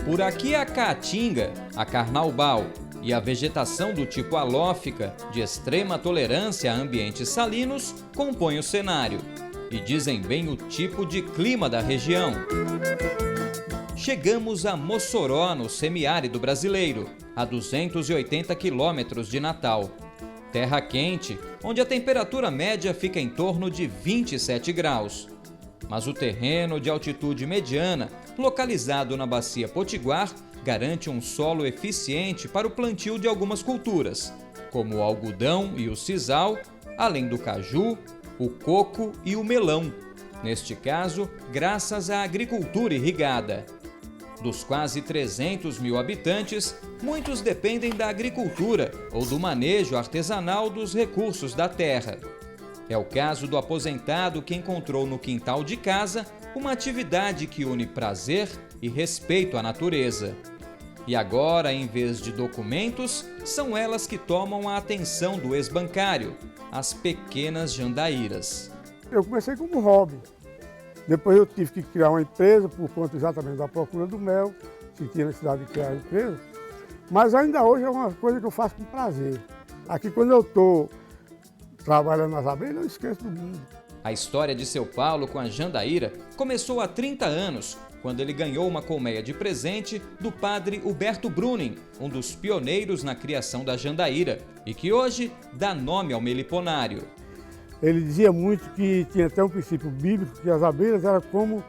Por aqui a caatinga, a carnaubal e a vegetação do tipo halófica, de extrema tolerância a ambientes salinos, compõem o cenário e dizem bem o tipo de clima da região. Chegamos a Mossoró, no semiárido brasileiro, a 280 quilômetros de Natal. Terra quente, onde a temperatura média fica em torno de 27 graus. Mas o terreno de altitude mediana, localizado na Bacia Potiguar, garante um solo eficiente para o plantio de algumas culturas, como o algodão e o sisal, além do caju, o coco e o melão, neste caso, graças à agricultura irrigada. Dos quase 300 mil habitantes, muitos dependem da agricultura ou do manejo artesanal dos recursos da terra. É o caso do aposentado que encontrou no quintal de casa uma atividade que une prazer e respeito à natureza. E agora, em vez de documentos, são elas que tomam a atenção do ex-bancário, as pequenas jandaíras. Eu comecei como hobby. Depois eu tive que criar uma empresa por conta exatamente da procura do mel, senti a necessidade de criar a empresa. Mas ainda hoje é uma coisa que eu faço com prazer. Aqui quando eu estou trabalhando nas abelhas, eu esqueço do mundo. A história de seu Paulo com a jandaíra começou há 30 anos, quando ele ganhou uma colmeia de presente do padre Huberto Bruning, um dos pioneiros na criação da jandaíra, e que hoje dá nome ao meliponário. Ele dizia muito que tinha até um princípio bíblico, que as abelhas eram como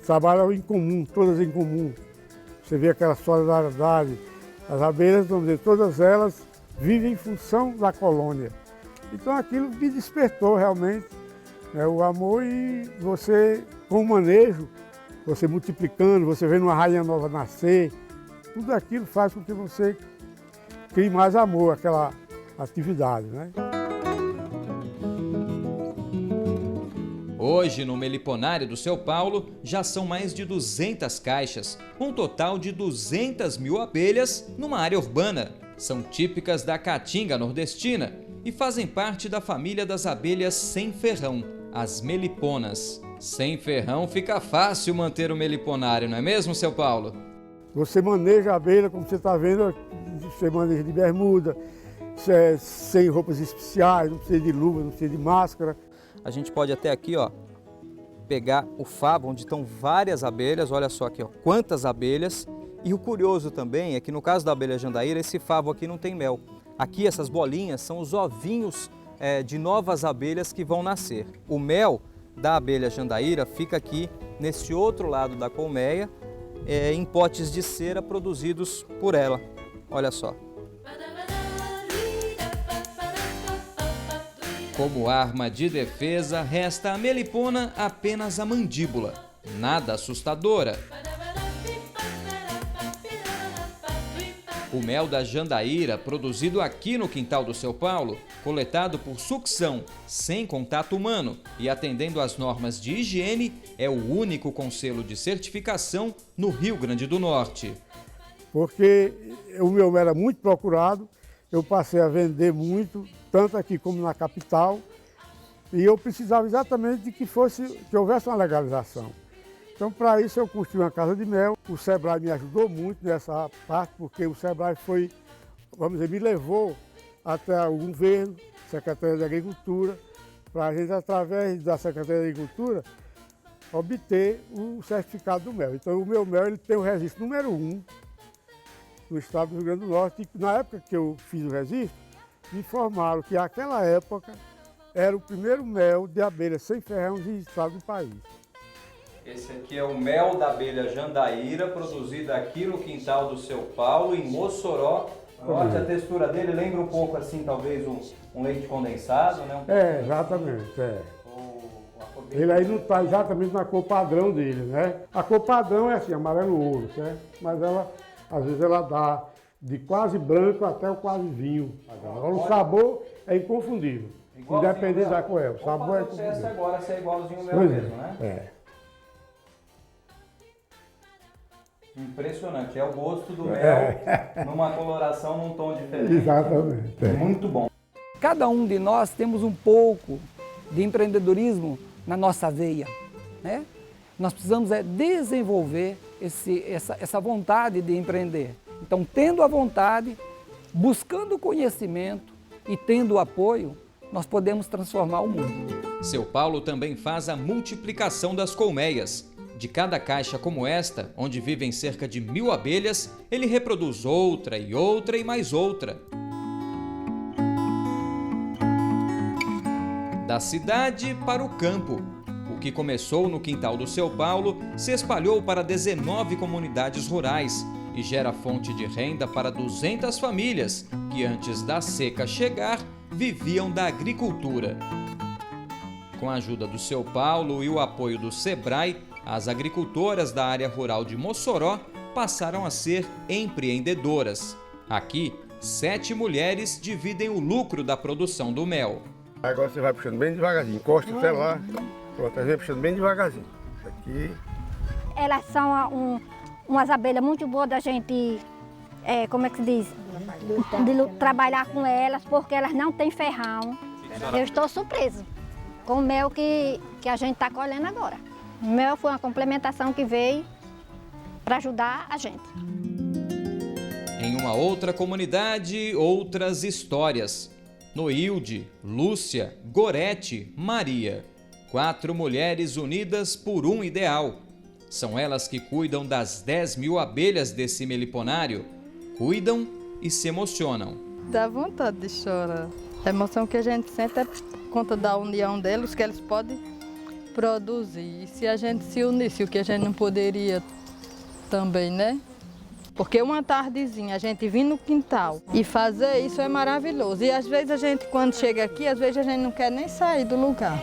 trabalham em comum, todas em comum. Você vê aquela solidariedade. As abelhas, vamos dizer, todas elas vivem em função da colônia. Então aquilo me despertou realmente, né, o amor, e você, com o manejo, você multiplicando, você vendo uma rainha nova nascer, tudo aquilo faz com que você crie mais amor àquela atividade, né? Hoje, no meliponário do seu Paulo, já são mais de 200 caixas, um total de 200 mil abelhas numa área urbana. São típicas da caatinga nordestina e fazem parte da família das abelhas sem ferrão, as meliponas. Sem ferrão fica fácil manter o meliponário, não é mesmo, seu Paulo? Você maneja a abelha, como você está vendo, você maneja de bermuda, sem roupas especiais, não precisa de luva, não precisa de máscara. A gente pode até aqui, ó, pegar o favo, onde estão várias abelhas, olha só aqui, ó, quantas abelhas. E o curioso também é que no caso da abelha jandaíra, esse favo aqui não tem mel. Aqui essas bolinhas são os ovinhos de novas abelhas que vão nascer. O mel da abelha jandaíra fica aqui nesse outro lado da colmeia, em potes de cera produzidos por ela. Olha só. Como arma de defesa, resta à melipona apenas a mandíbula. Nada assustadora. O mel da jandaíra, produzido aqui no quintal do seu Paulo, coletado por sucção, sem contato humano e atendendo às normas de higiene, é o único com selo de certificação no Rio Grande do Norte. Porque o meu mel era muito procurado, eu passei a vender muito, tanto aqui como na capital, e eu precisava exatamente de que houvesse uma legalização. Então, para isso, eu construí uma casa de mel. O Sebrae me ajudou muito nessa parte, porque o Sebrae foi, vamos dizer, me levou até o governo, Secretaria de Agricultura, para a gente, através da Secretaria de Agricultura, obter o certificado do mel. Então, o meu mel ele tem o registro número 1 no estado do Rio Grande do Norte. E na época que eu fiz o registro, me informaram que naquela época era o primeiro mel de abelha sem ferrão registrado no país. Esse aqui é o mel da abelha jandaíra, produzido aqui no quintal do seu Paulo, em Mossoró. Olha a textura dele, lembra um pouco assim, talvez um leite condensado, né? Exatamente. Ele aí não está exatamente na cor padrão dele, né? A cor padrão é assim, amarelo ouro, certo? Mas ela, às vezes, ela dá de quase branco até o quase vinho. Agora, o sabor é inconfundível, independente da cor. O sabor é inconfundível. Vamos fazer agora se é igualzinho o mel mesmo, né? É. Impressionante, é o gosto do mel numa coloração, num tom diferente. Exatamente. Muito bom. Cada um de nós temos um pouco de empreendedorismo na nossa veia, né? Nós precisamos desenvolver essa vontade de empreender. Então, tendo a vontade, buscando o conhecimento e tendo o apoio, nós podemos transformar o mundo. Seu Paulo também faz a multiplicação das colmeias. De cada caixa como esta, onde vivem cerca de 1000 abelhas, ele reproduz outra e mais outra. Da cidade para o campo. O que começou no quintal do Seu Paulo se espalhou para 19 comunidades rurais e gera fonte de renda para 200 famílias que antes da seca chegar viviam da agricultura. Com a ajuda do Seu Paulo e o apoio do Sebrae, as agricultoras da área rural de Mossoró passaram a ser empreendedoras. Aqui, 7 mulheres dividem o lucro da produção do mel. Agora você vai puxando bem devagarzinho, encosta até lá, pronto, vai puxando bem devagarzinho. Aqui. Elas são umas abelhas muito boas da gente, como é que se diz? De trabalhar com elas, porque elas não têm ferrão. Eu estou surpresa com o mel que a gente está colhendo agora. O mel foi uma complementação que veio para ajudar a gente. Em uma outra comunidade, outras histórias. Noilde, Lúcia, Gorete, Maria. 4 mulheres unidas por um ideal. São elas que cuidam das 10.000 abelhas desse meliponário. Cuidam e se emocionam. Dá vontade de chorar. A emoção que a gente sente é por conta da união deles, que eles podem produzir. E se a gente se unisse, o que a gente não poderia também, né? Porque uma tardezinha a gente vir no quintal e fazer isso é maravilhoso. E às vezes a gente, quando chega aqui, às vezes a gente não quer nem sair do lugar.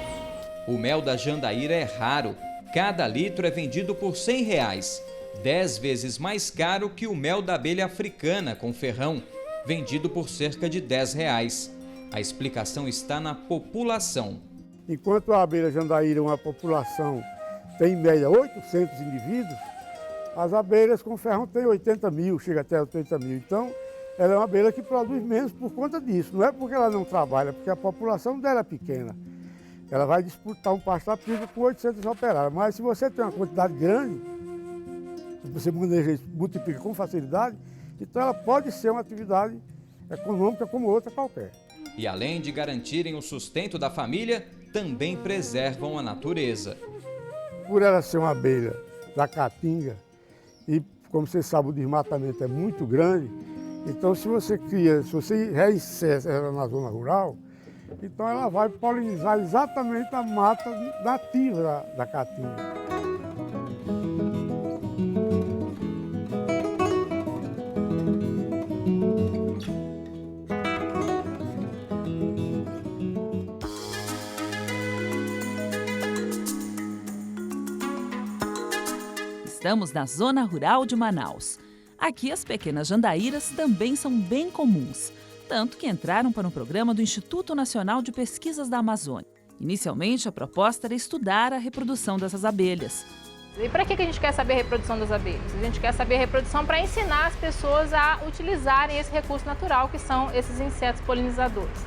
O mel da Jandaíra é raro. Cada litro é vendido por R$100, 10 vezes mais caro que o mel da abelha africana com ferrão, vendido por cerca de R$10. A explicação está na população. Enquanto a abelha Jandaíra, uma população, tem em média 800 indivíduos, as abelhas com ferrão têm 80 mil, chega até 80 mil. Então, ela é uma abelha que produz menos por conta disso. Não é porque ela não trabalha, porque a população dela é pequena. Ela vai disputar um pasto a pico com 800 operários. Mas se você tem uma quantidade grande, você maneja isso, multiplica com facilidade, então ela pode ser uma atividade econômica como outra qualquer. E além de garantirem o sustento da família, também preservam a natureza. Por ela ser uma abelha da caatinga, e como você sabe o desmatamento é muito grande, então se você reinsere ela na zona rural, então ela vai polinizar exatamente a mata nativa da caatinga. Estamos na zona rural de Manaus. Aqui as pequenas jandaíras também são bem comuns, tanto que entraram para um programa do Instituto Nacional de Pesquisas da Amazônia. Inicialmente, a proposta era estudar a reprodução dessas abelhas. E para que a gente quer saber a reprodução das abelhas? A gente quer saber a reprodução para ensinar as pessoas a utilizarem esse recurso natural, que são esses insetos polinizadores.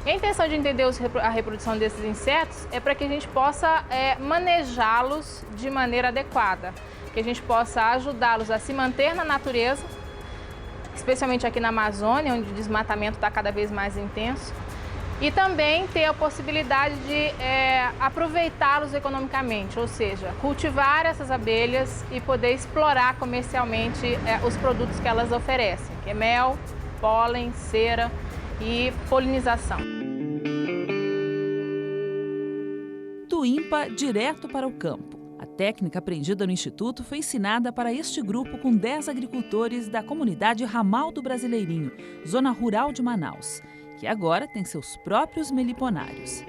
E a intenção de entender a reprodução desses insetos é para que a gente possa manejá-los de maneira adequada, que a gente possa ajudá-los a se manter na natureza, especialmente aqui na Amazônia, onde o desmatamento está cada vez mais intenso, e também ter a possibilidade de aproveitá-los economicamente, ou seja, cultivar essas abelhas e poder explorar comercialmente os produtos que elas oferecem, que é mel, pólen, cera e polinização. Do INPA direto para o campo. A técnica aprendida no Instituto foi ensinada para este grupo com 10 agricultores da comunidade Ramal do Brasileirinho, zona rural de Manaus, que agora tem seus próprios meliponários.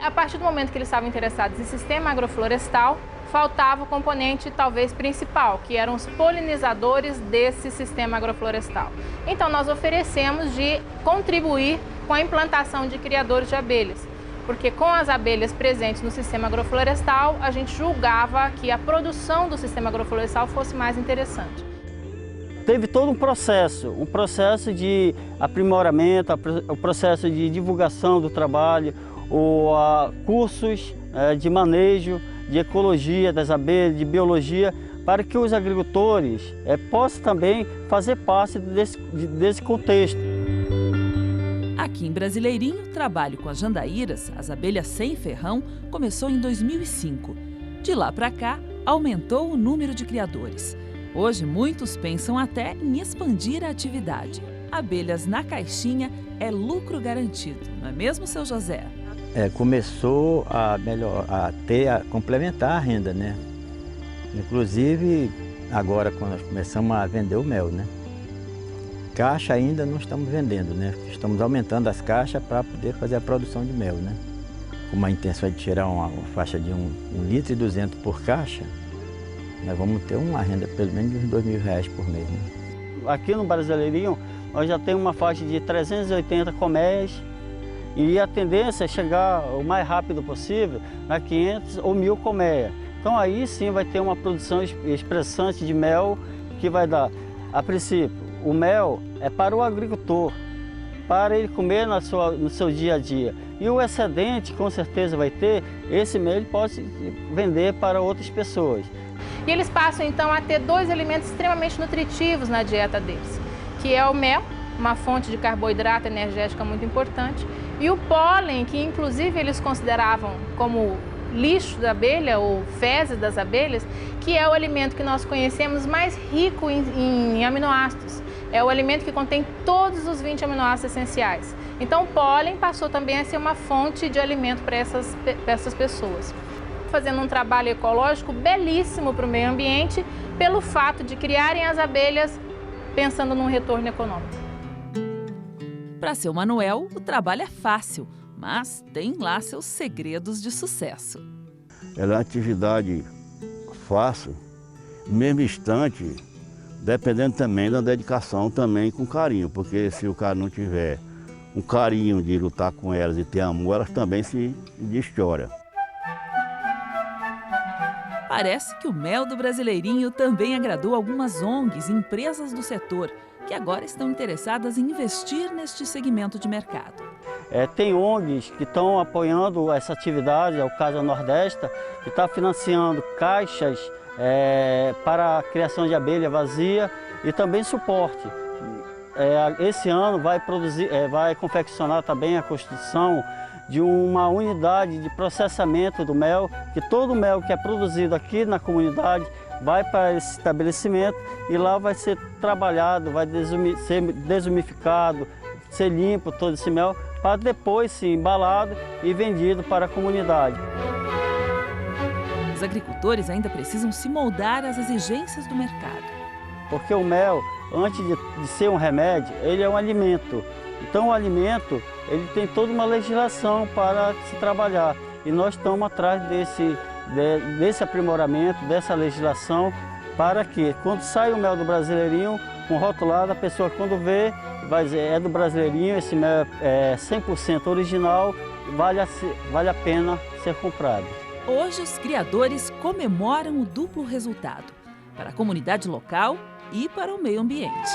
A partir do momento que eles estavam interessados em sistema agroflorestal, faltava o componente talvez principal, que eram os polinizadores desse sistema agroflorestal. Então nós oferecemos de contribuir com a implantação de criadores de abelhas, porque com as abelhas presentes no sistema agroflorestal, a gente julgava que a produção do sistema agroflorestal fosse mais interessante. teve todo um processo de aprimoramento, o processo de divulgação do trabalho, cursos de manejo, de ecologia das abelhas, de biologia, para que os agricultores possam também fazer parte desse contexto. Aqui em Brasileirinho, o trabalho com as jandaíras, as abelhas sem ferrão, começou em 2005. De lá para cá, aumentou o número de criadores. Hoje, muitos pensam até em expandir a atividade. Abelhas na caixinha é lucro garantido, não é mesmo, seu José? Começou a complementar a renda, né? Inclusive, agora quando nós começamos a vender o mel, né? Caixa ainda não estamos vendendo, né? Estamos aumentando as caixas para poder fazer a produção de mel, né? Com a intenção de tirar uma faixa de 1,2 litro por caixa, nós vamos ter uma renda pelo menos de uns R$2.000 por mês, né? Aqui no Brasileirinho, nós já temos uma faixa de 380 colmeias e a tendência é chegar o mais rápido possível a 500 ou 1.000 colmeias. Então aí sim vai ter uma produção expressante de mel que vai dar, a princípio, o mel é para o agricultor, para ele comer no seu dia a dia. E o excedente, com certeza vai ter, esse mel ele pode vender para outras pessoas. E eles passam então a ter 2 alimentos extremamente nutritivos na dieta deles, que é o mel, uma fonte de carboidrato energética muito importante, e o pólen, que inclusive eles consideravam como lixo da abelha ou fezes das abelhas, que é o alimento que nós conhecemos mais rico em aminoácidos. É o alimento que contém todos os 20 aminoácidos essenciais. Então o pólen passou também a ser uma fonte de alimento para essas pessoas. Fazendo um trabalho ecológico belíssimo para o meio ambiente, pelo fato de criarem as abelhas pensando num retorno econômico. Para seu Manuel, o trabalho é fácil, mas tem lá seus segredos de sucesso. Ela é uma atividade fácil, no mesmo instante, dependendo também da dedicação, também com carinho, porque se o cara não tiver um carinho de lutar com elas e ter amor, elas também se deschoram. Parece que o mel do Brasileirinho também agradou algumas ONGs e empresas do setor, que agora estão interessadas em investir neste segmento de mercado. Tem ONGs que estão apoiando essa atividade, é o Casa Nordeste, que está financiando caixas para a criação de abelha vazia e também suporte. Esse ano vai confeccionar também a construção de uma unidade de processamento do mel, que todo o mel que é produzido aqui na comunidade vai para esse estabelecimento e lá vai ser trabalhado, vai ser desumificado, ser limpo todo esse mel, para depois ser embalado e vendido para a comunidade. Os agricultores ainda precisam se moldar às exigências do mercado. Porque o mel, antes de ser um remédio, ele é um alimento. Então o alimento, ele tem toda uma legislação para se trabalhar. E nós estamos atrás desse aprimoramento, dessa legislação, para que quando sai o mel do Brasileirinho, com rotulado, a pessoa quando vê, vai dizer, é do Brasileirinho, esse mel é 100% original, vale a pena ser comprado. Hoje os criadores comemoram o duplo resultado, para a comunidade local e para o meio ambiente.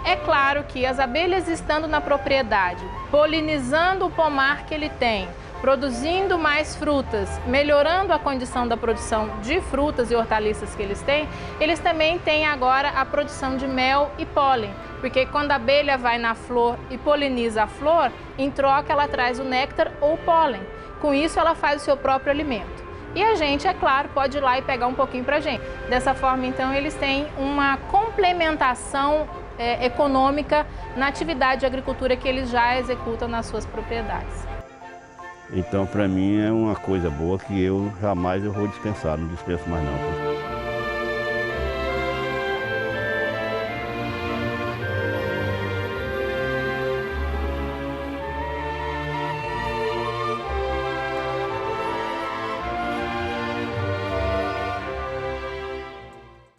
É claro que as abelhas estando na propriedade, polinizando o pomar que ele tem, produzindo mais frutas, melhorando a condição da produção de frutas e hortaliças que eles também têm agora a produção de mel e pólen, porque quando a abelha vai na flor e poliniza a flor, em troca ela traz o néctar ou o pólen. Com isso ela faz o seu próprio alimento. E a gente, é claro, pode ir lá e pegar um pouquinho para a gente. Dessa forma, então, eles têm uma complementação econômica na atividade de agricultura que eles já executam nas suas propriedades. Então, para mim, é uma coisa boa que eu jamais vou dispensar, não dispenso mais não.